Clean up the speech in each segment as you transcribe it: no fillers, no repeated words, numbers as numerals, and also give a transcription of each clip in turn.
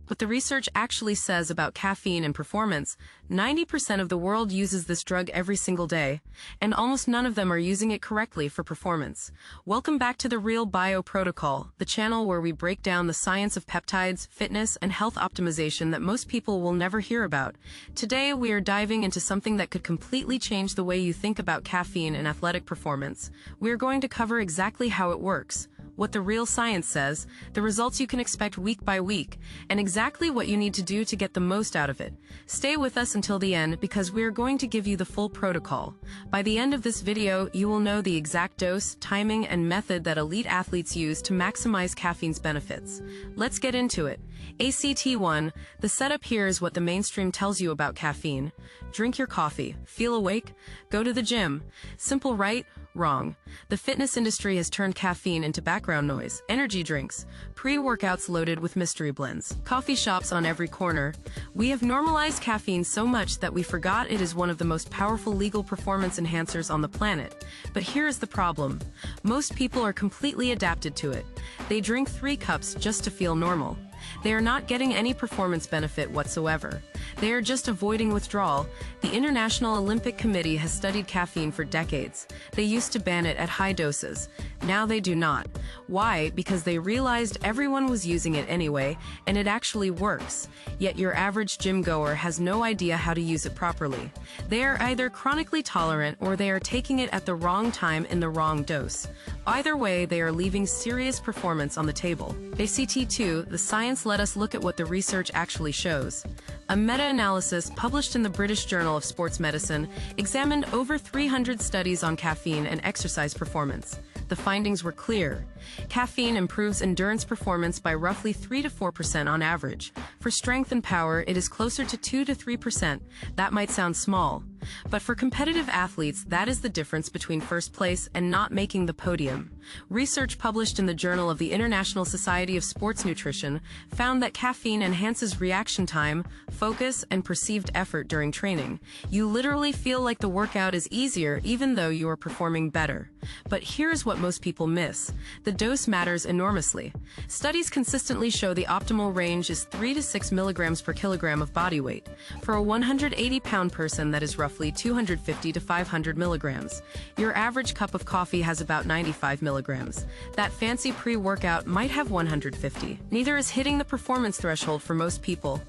What the research actually says about caffeine and performance: 90% of the world uses this drug every single day, and almost none of them are using it correctly for performance. Welcome back to the Real Bio Protocol, the channel where we break down the science of peptides, fitness, and health optimization that most people will never hear about. Today, we are diving into something that could completely change the way you think about caffeine and athletic performance. We are going to cover exactly how it works, what the real science says, the results you can expect week by week, and exactly what you need to do to get the most out of it. Stay with us until the end because we are going to give you the full protocol. By the end of this video, you will know the exact dose, timing, and method that elite athletes use to maximize caffeine's benefits. Let's get into it. ACT1, the setup here is what the mainstream tells you about caffeine. Drink your coffee. Feel awake? Go to the gym. Simple, right? Wrong. The fitness industry has turned caffeine into background noise. Energy drinks, pre-workouts loaded with mystery blends, coffee shops on every corner. We have normalized caffeine so much that we forgot it is one of the most powerful legal performance enhancers on the planet. But here is the problem. Most people are completely adapted to it. They drink 3 cups just to feel normal. They are not getting any performance benefit whatsoever. They are just avoiding withdrawal. The International Olympic Committee has studied caffeine for decades. They used to ban it at high doses. Now they do not. Why? Because they realized everyone was using it anyway, and it actually works. Yet your average gym goer has no idea how to use it properly. They are either chronically tolerant or they are taking it at the wrong time in the wrong dose. Either way, they are leaving serious performance on the table. ACT2, the science. Let us look at what the research actually shows. A meta-analysis published in the British Journal of Sports Medicine examined over 300 studies on caffeine and exercise performance. The findings were clear. Caffeine improves endurance performance by roughly 3 to 4% on average. For strength and power, it is closer to 2 to 3%. That might sound small, but for competitive athletes, that is the difference between first place and not making the podium. Research published in the Journal of the International Society of Sports Nutrition found that caffeine enhances reaction time, focus, and perceived effort during training. You literally feel like the workout is easier even though you are performing better. But here's what most people miss. The dose matters enormously. Studies consistently show the optimal range is 3 to 6 milligrams per kilogram of body weight. For a 180-pound person, that is roughly 250 to 500 milligrams. Your average cup of coffee has about 95 milligrams. That fancy pre-workout might have 150. Neither is hitting the performance threshold for most people.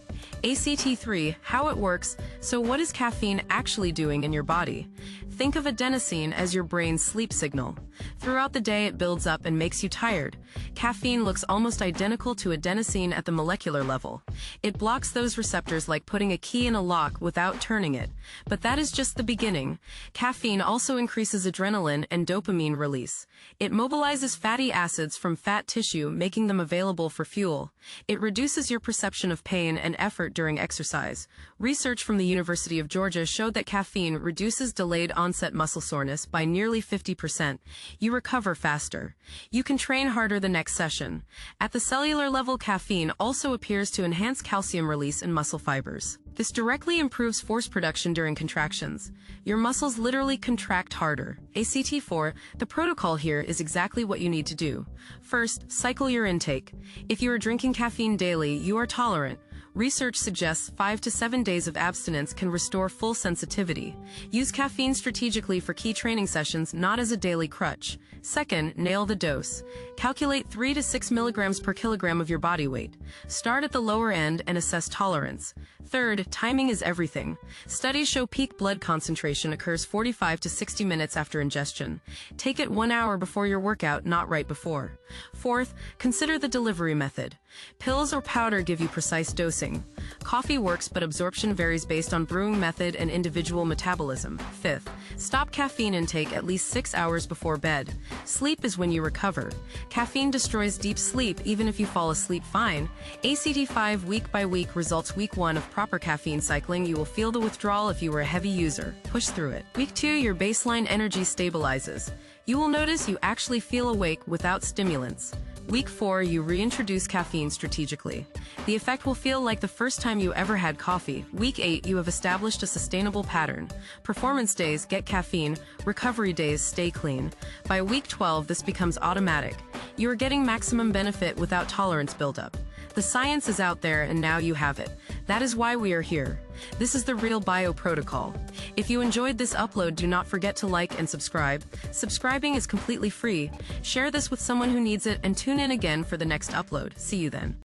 ACT3, how it works. So what is caffeine actually doing in your body? Think of adenosine as your brain's sleep signal. Throughout the day, it builds up and makes you tired. Caffeine looks almost identical to adenosine at the molecular level. It blocks those receptors like putting a key in a lock without turning it. But that is just the beginning. Caffeine also increases adrenaline and dopamine release. It mobilizes fatty acids from fat tissue, making them available for fuel. It reduces your perception of pain and effort during exercise. Research from the University of Georgia showed that caffeine reduces delayed onset muscle soreness by nearly 50%. You recover faster. You can train harder the next session. At the cellular level, caffeine also appears to enhance calcium release in muscle fibers. This directly improves force production during contractions. Your muscles literally contract harder. ACT4, the protocol here is exactly what you need to do. First, cycle your intake. If you are drinking caffeine daily, you are tolerant. Research suggests 5 to 7 days of abstinence can restore full sensitivity. Use caffeine strategically for key training sessions, not as a daily crutch. Second, nail the dose. Calculate 3 to 6 milligrams per kilogram of your body weight. Start at the lower end and assess tolerance. Third, timing is everything. Studies show peak blood concentration occurs 45 to 60 minutes after ingestion. Take it 1 hour before your workout, not right before. Fourth, consider the delivery method. Pills or powder give you precise dosing. Coffee works, but absorption varies based on brewing method and individual metabolism. Fifth, stop caffeine intake at least 6 hours before bed. Sleep is when you recover. Caffeine destroys deep sleep even if you fall asleep fine. ACT5, week by week results. Week 1 of proper caffeine cycling, you will feel the withdrawal if you were a heavy user. Push through it. Week 2, your baseline energy stabilizes. You will notice you actually feel awake without stimulants. Week 4, you reintroduce caffeine strategically. The effect will feel like the first time you ever had coffee. Week 8, you have established a sustainable pattern. Performance days, get caffeine. Recovery days, stay clean. By week 12, this becomes automatic. You are getting maximum benefit without tolerance buildup. The The science is out there and now you have it. That is why we are here. This is the Real Bio Protocol. If you enjoyed this upload, do not forget to like and subscribe. Subscribing is completely free. Share this with someone who needs it and tune in again for the next upload. See you then.